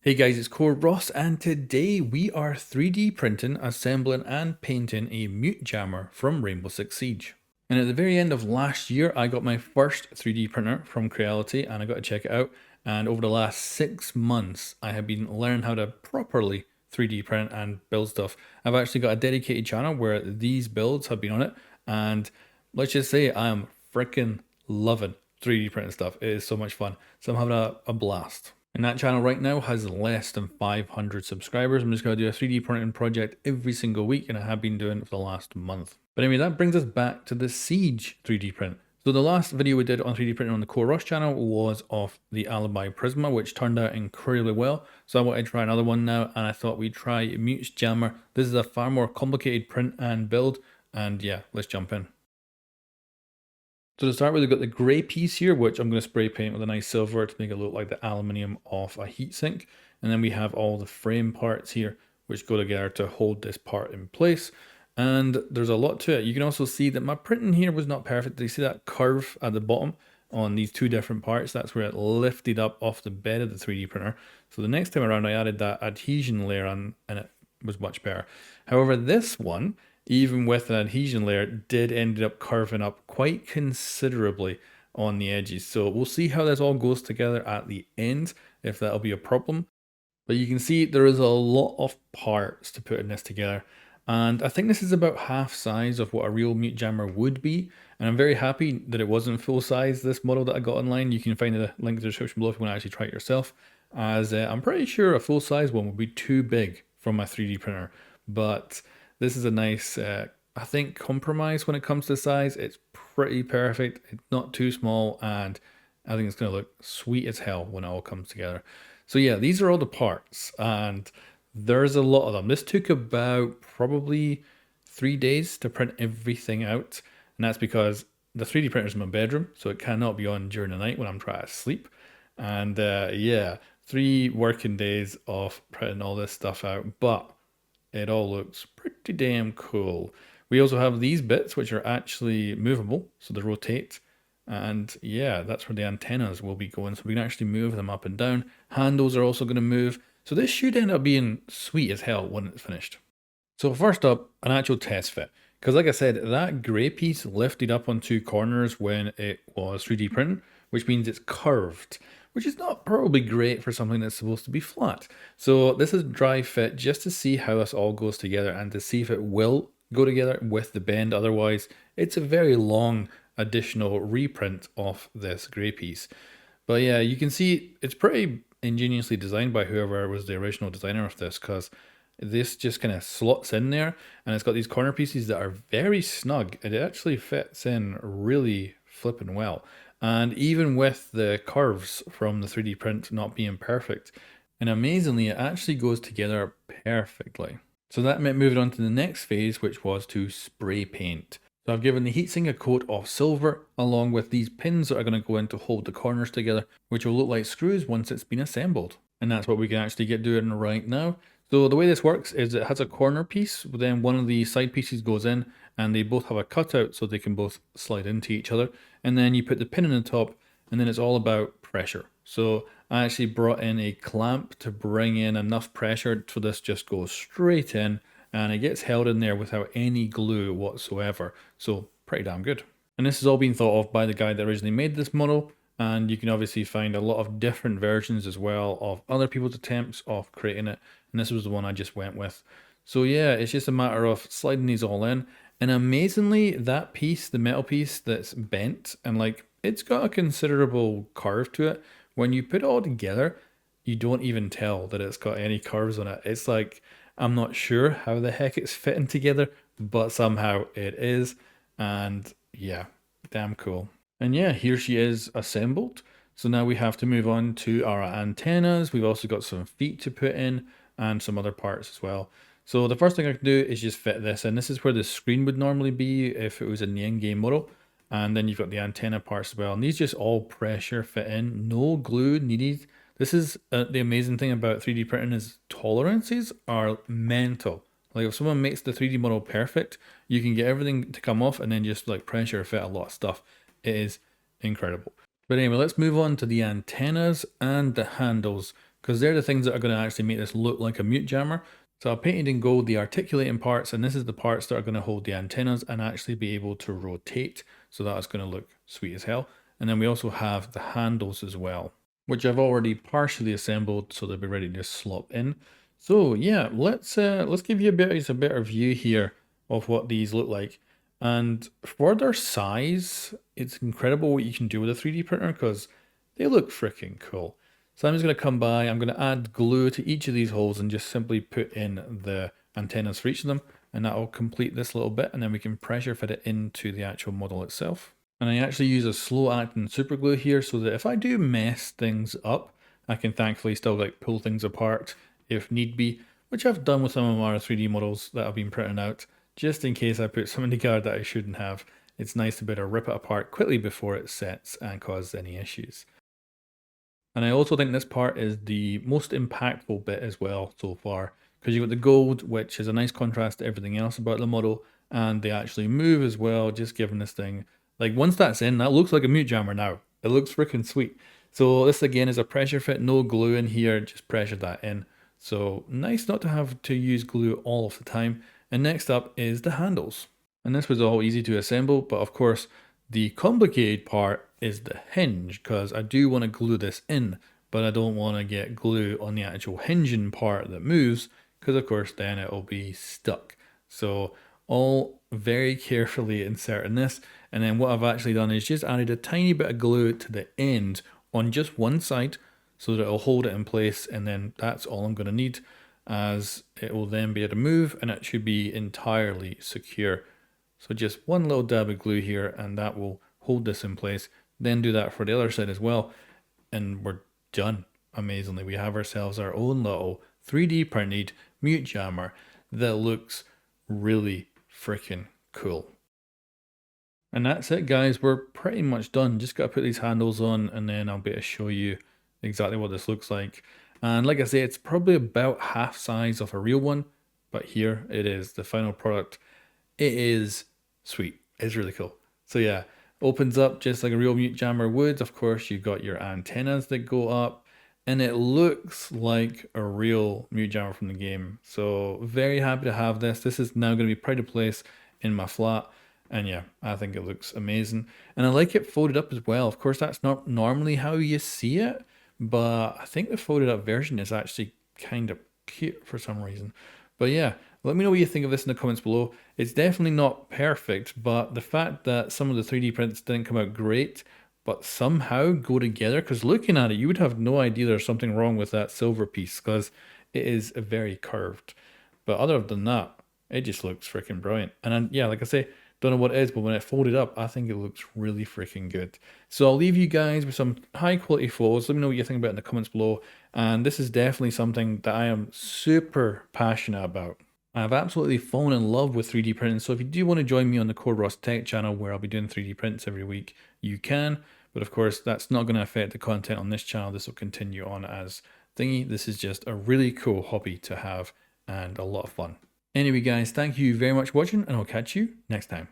Hey guys, it's Core Ross, and today we are 3D printing, assembling, and painting a Mute Jammer from Rainbow Six Siege. And at the very end of last year, I got my first 3D printer from Creality, and I got to check it out. And over the last 6 months, I have been learning how to properly 3D print and build stuff. I've actually got a dedicated channel where these builds have been on it, and let's just say I am freaking loving 3D printing stuff. It is so much fun. So I'm having a blast. And that channel right now has less than 500 subscribers. I'm just going to do a 3D printing project every single week, and I have been doing it for the last month. But anyway, that brings us back to the Siege 3D print. So the last video we did on 3D printing on the Core Rush channel was of the Alibi Prisma, which turned out incredibly well. So I wanted to try another one now, and I thought we'd try Mute's Jammer. This is a far more complicated print and build, and yeah, let's jump in. So to start with, we've got the grey piece here, which I'm going to spray paint with a nice silver to make it look like the aluminium of a heatsink. And then we have all the frame parts here, which go together to hold this part in place. And there's a lot to it. You can also see that my printing here was not perfect. You see that curve at the bottom on these two different parts? That's where it lifted up off the bed of the 3D printer. So the next time around, I added that adhesion layer on, and it was much better. However, this one, even with an adhesion layer, did end up curving up quite considerably on the edges. So we'll see how this all goes together at the end, if that'll be a problem. But you can see there is a lot of parts to put in this together. And I think this is about half size of what a real Mute Jammer would be. And I'm very happy that it wasn't full size, this model that I got online. You can find the link in the description below if you want to actually try it yourself. As I'm pretty sure a full size one would be too big for my 3D printer. But this is a nice, I think, compromise when it comes to size. It's pretty perfect. It's not too small, and I think it's going to look sweet as hell when it all comes together. So yeah, these are all the parts, and there's a lot of them. This took about probably 3 days to print everything out, and that's because the 3D printer is in my bedroom, so it cannot be on during the night when I'm trying to sleep. And yeah, 3 working days of printing all this stuff out, but it all looks pretty damn cool. We also have these bits which are actually movable, so they rotate. And yeah, that's where the antennas will be going, so we can actually move them up and down. Handles are also going to move, so this should end up being sweet as hell when it's finished. So first up, an actual test fit. Because like I said, that grey piece lifted up on 2 corners when it was 3D printing, which means it's curved, which is not probably great for something that's supposed to be flat. So this is dry fit just to see how this all goes together and to see if it will go together with the bend. Otherwise, it's a very long additional reprint of this grey piece. But yeah, you can see it's pretty ingeniously designed by whoever was the original designer of this, because this just kind of slots in there, and it's got these corner pieces that are very snug, and it actually fits in really flipping well. And even with the curves from the 3D print not being perfect, and amazingly, it actually goes together perfectly. So that meant moving on to the next phase, which was to spray paint. So I've given the heatsink a coat of silver, along with these pins that are going to go in to hold the corners together, which will look like screws once it's been assembled. And that's what we can actually get doing right now. So the way this works is it has a corner piece, then one of the side pieces goes in, and they both have a cutout so they can both slide into each other. And then you put the pin in the top, and then it's all about pressure. So I actually brought in a clamp to bring in enough pressure so this just goes straight in, and it gets held in there without any glue whatsoever. So pretty damn good. And this has all been thought of by the guy that originally made this model. And you can obviously find a lot of different versions as well of other people's attempts of creating it. And this was the one I just went with. So yeah, it's just a matter of sliding these all in. And amazingly, that piece, the metal piece that's bent, and like, it's got a considerable curve to it. When you put it all together, you don't even tell that it's got any curves on it. It's like, I'm not sure how the heck it's fitting together, but somehow it is. And yeah, damn cool. And yeah, here she is assembled. So now we have to move on to our antennas. We've also got some feet to put in and some other parts as well. So the first thing I can do is just fit this in. This is where the screen would normally be if it was in the in-game model. And then you've got the antenna parts as well. And these just all pressure fit in, no glue needed. This is the amazing thing about 3D printing is tolerances are mental. Like if someone makes the 3D model perfect, you can get everything to come off and then just like pressure fit a lot of stuff. It is incredible. But anyway, let's move on to the antennas and the handles, because they're the things that are going to actually make this look like a mute jammer. So I painted in gold the articulating parts, and this is the parts that are going to hold the antennas and actually be able to rotate. So that's going to look sweet as hell. And then we also have the handles as well, which I've already partially assembled, so they'll be ready to just slot in. So yeah, let's give you a better view here of what these look like. And for their size, it's incredible what you can do with a 3D printer because they look freaking cool. So I'm just going to come by, I'm going to add glue to each of these holes and just simply put in the antennas for each of them, and that will complete this little bit, and then we can pressure fit it into the actual model itself. And I actually use a slow acting super glue here so that if I do mess things up, I can thankfully still like pull things apart if need be, which I've done with some of my 3D models that I've been printing out, just in case I put something together that I shouldn't have. It's nice to be able to rip it apart quickly before it sets and causes any issues. And I also think this part is the most impactful bit as well so far, because you've got the gold, which is a nice contrast to everything else about the model, and they actually move as well, just giving this thing, like once that's in, that looks like a mute jammer now. It looks freaking sweet. So this again is a pressure fit, no glue in here, just pressure that in. So nice not to have to use glue all of the time. And next up is the handles. And this was all easy to assemble, but of course, the complicated part is the hinge, because I do want to glue this in, but I don't want to get glue on the actual hinging part that moves, because of course then it will be stuck. So all very carefully inserting this, and then what I've actually done is just added a tiny bit of glue to the end on just one side so that it'll hold it in place, and then that's all I'm going to need, as it will then be able to move and it should be entirely secure. So just one little dab of glue here and that will hold this in place. Then do that for the other side as well. And we're done. Amazingly, we have ourselves our own little 3D printed mute jammer that looks really freaking cool. And that's it, guys. We're pretty much done. Just got to put these handles on and then I'll be able to show you exactly what this looks like. And like I say, it's probably about half size of a real one, but here it is, the final product. It is sweet. It's really cool. So yeah, opens up just like a real mute jammer would. Of course, you've got your antennas that go up, and it looks like a real mute jammer from the game. So very happy to have this. This is now going to be pride of place in my flat. And yeah, I think it looks amazing. And I like it folded up as well. Of course, that's not normally how you see it, but I think the folded up version is actually kind of cute for some reason. But yeah, let me know what you think of this in the comments below. It's definitely not perfect, but the fact that some of the 3D prints didn't come out great, but somehow go together, because looking at it, you would have no idea there's something wrong with that silver piece, because it is very curved. But other than that, it just looks freaking brilliant. And yeah, like I say, don't know what it is, but when it folded up, I think it looks really freaking good. So I'll leave you guys with some high quality photos. Let me know what you think about it in the comments below. And this is definitely something that I am super passionate about. I've absolutely fallen in love with 3D printing. So if you do want to join me on the Cord Ross Tech channel, where I'll be doing 3D prints every week, you can. But of course, that's not going to affect the content on this channel. This will continue on as thingy. This is just a really cool hobby to have and a lot of fun. Anyway, guys, thank you very much for watching, and I'll catch you next time.